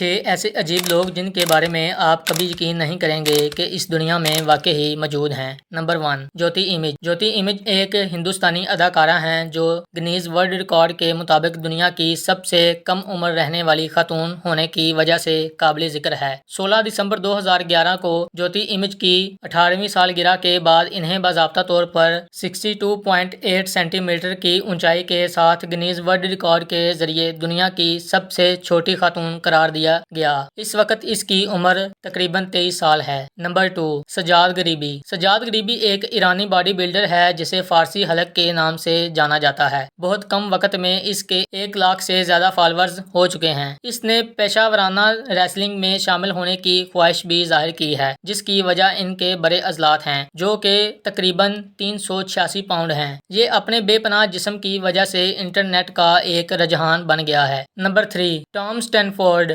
6 ایسے عجیب لوگ جن کے بارے میں آپ کبھی یقین نہیں کریں گے کہ اس دنیا میں واقعی موجود ہیں۔ نمبر 1، جیوتی ایمج۔ جیوتی ایمج ایک ہندوستانی اداکارہ ہیں جو گنیز ورلڈ ریکارڈ کے مطابق دنیا کی سب سے کم عمر رہنے والی خاتون ہونے کی وجہ سے قابل ذکر ہے۔ 16 دسمبر 2011 کو جیوتی ایمج کی 18ویں سالگرہ کے بعد انہیں باضابطہ طور پر 62.8 سینٹی میٹر کی اونچائی کے ساتھ گنیز ورلڈ ریکارڈ کے ذریعے دنیا کی سب سے چھوٹی خاتون قرار دیا گیا۔ اس وقت اس کی عمر تقریباً 23 سال ہے۔ نمبر 2، سجاد غریبی۔ سجاد غریبی ایک ایرانی باڈی بلڈر ہے جسے فارسی حلق کے نام سے جانا جاتا ہے۔ بہت کم وقت میں اس کے 1 لاکھ سے زیادہ فالورز ہو چکے ہیں۔ اس نے پیشہ ورانہ ریسلنگ میں شامل ہونے کی خواہش بھی ظاہر کی ہے، جس کی وجہ ان کے بڑے عضلات ہیں جو کہ تقریباً 386 پاؤنڈ ہیں۔ یہ اپنے بے پناہ جسم کی وجہ سے انٹرنیٹ کا ایک رجحان بن گیا ہے۔ Number 3، Tom Stanford.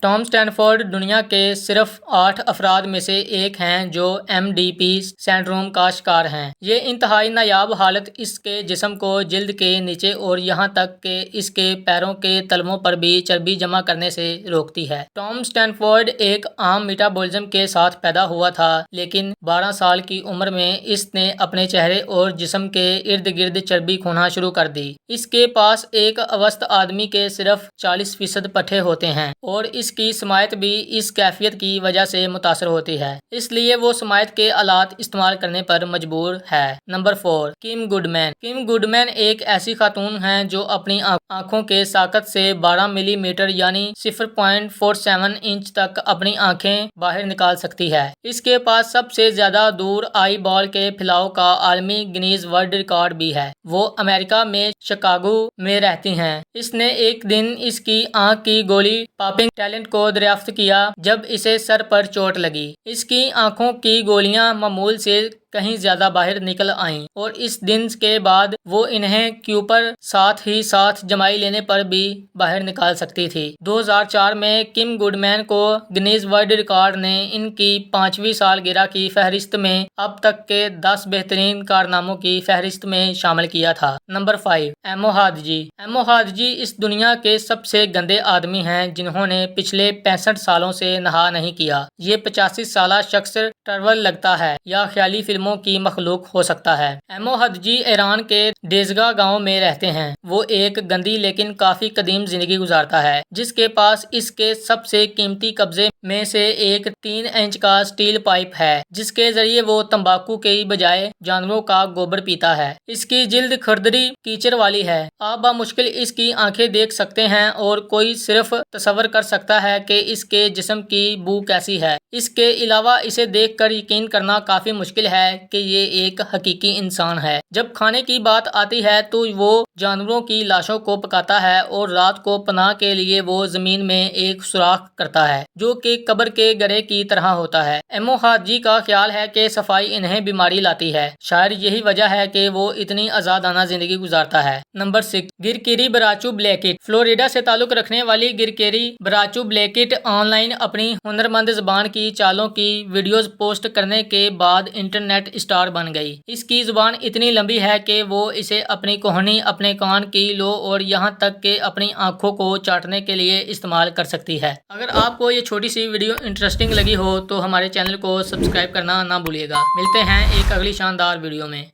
Tom Stanford دنیا کے صرف 8 افراد میں سے ایک ہیں جو MDP سنڈروم کا شکار ہیں۔ یہ انتہائی نایاب حالت اس کے جسم کو جلد کے نیچے اور یہاں تک کہ اس کے پیروں کے تلووں پر بھی چربی جمع کرنے سے روکتی ہے۔ ٹام اسٹینفورڈ ایک عام میٹابولزم کے ساتھ پیدا ہوا تھا، لیکن 12 سال کی عمر میں اس نے اپنے چہرے اور جسم کے ارد گرد چربی کھونا شروع کر دی۔ اس کے پاس ایک اوسط آدمی کے صرف 40% پٹھے ہوتے ہیں اور اس کی سماعت بھی اس کیفیت کی وجہ سے متاثر ہوتی ہے، اس لیے وہ سماعت کے آلات استعمال کرنے پر مجبور ہے۔ نمبر 4، کم گوڈمین۔ کم گوڈمین ایک ایسی خاتون ہیں جو اپنی آنکھوں کے ساقط سے 12 ملی میٹر یعنی 0.47 انچ تک اپنی آنکھیں باہر نکال سکتی ہے۔ اس کے پاس سب سے زیادہ دور آئی بال کے پھیلاؤ کا عالمی گنیز ورلڈ ریکارڈ بھی ہے۔ وہ امریکہ میں شکاگو میں رہتی ہیں۔ اس نے ایک دن اس کی آنکھ کی گولی پاپنگ ٹیلنٹ کو دریافت کیا جب اسے سر پر چوٹ لگی۔ اس کی آنکھوں کی گولیاں معمول سے کہیں زیادہ باہر نکل آئیں اور اس دن کے بعد وہ انہیں کیوپر ساتھ ہی ساتھ جمائی لینے پر بھی باہر نکال سکتی تھی۔ 2004 میں کم گوڈمین کو گنیز ورلڈ ریکارڈ نے ان کی 5ویں سالگرہ کی فہرست میں اب تک کے 10 بہترین کارناموں کی فہرست میں شامل کیا تھا۔ نمبر 5، ایمو ہادجی۔ ایمو ہادجی اس دنیا کے سب سے گندے آدمی ہیں جنہوں نے پچھلے 65 سالوں سے نہا نہیں کیا۔ یہ 85 سالہ شخص ٹرول لگتا ہے یا خیالی فلموں کی مخلوق ہو سکتا ہے۔ ایمو ہادجی ایران کے ڈیزگا گاؤں میں رہتے ہیں۔ وہ ایک گندی لیکن کافی قدیم زندگی گزارتا ہے، جس کے پاس اس کے سب سے قیمتی قبضے میں سے ایک 3 انچ کا سٹیل پائپ ہے جس کے ذریعے وہ تمباکو کی بجائے جانوروں کا گوبر پیتا ہے۔ اس کی جلد کھردری کیچڑ والی ہے۔ آپ بمشکل اس کی آنکھیں دیکھ سکتے ہیں اور کوئی صرف تصور کر سکتا ہے کہ اس کے جسم کی بو کیسی ہے۔ اس کے علاوہ اسے دیکھ کر یقین کرنا کافی مشکل ہے کہ یہ ایک حقیقی انسان ہے۔ جب کھانے کی بات آتی ہے تو وہ جانوروں کی لاشوں کو پکاتا ہے اور رات کو پناہ کے لیے وہ زمین میں ایک سوراخ کرتا ہے جو کہ قبر کے گڑھے کی طرح ہوتا ہے۔ ایمو ہادجی کا خیال ہے کہ صفائی انہیں بیماری لاتی ہے۔ شاید یہی وجہ ہے کہ وہ اتنی آزادانہ زندگی گزارتا ہے۔ نمبر 6، گرکیری براچو بلیکٹ۔ فلوریڈا سے تعلق رکھنے والی گرکیری براچو بلیکٹ آن لائن اپنی ہنرمند زبان کی چالوں کی ویڈیوز پوسٹ کرنے کے بعد انٹرنیٹ اسٹار بن گئی۔ اس کی زبان اتنی لمبی ہے کہ وہ اسے اپنی کوہنی، اپنے کان کی لو اور یہاں تک کہ اپنی آنکھوں کو چاٹنے کے لیے استعمال کر سکتی ہے۔ اگر آپ کو یہ چھوٹی سی ویڈیو انٹرسٹنگ لگی ہو تو ہمارے چینل کو سبسکرائب کرنا نہ بھولیے گا۔ ملتے ہیں ایک اگلی شاندار ویڈیو میں۔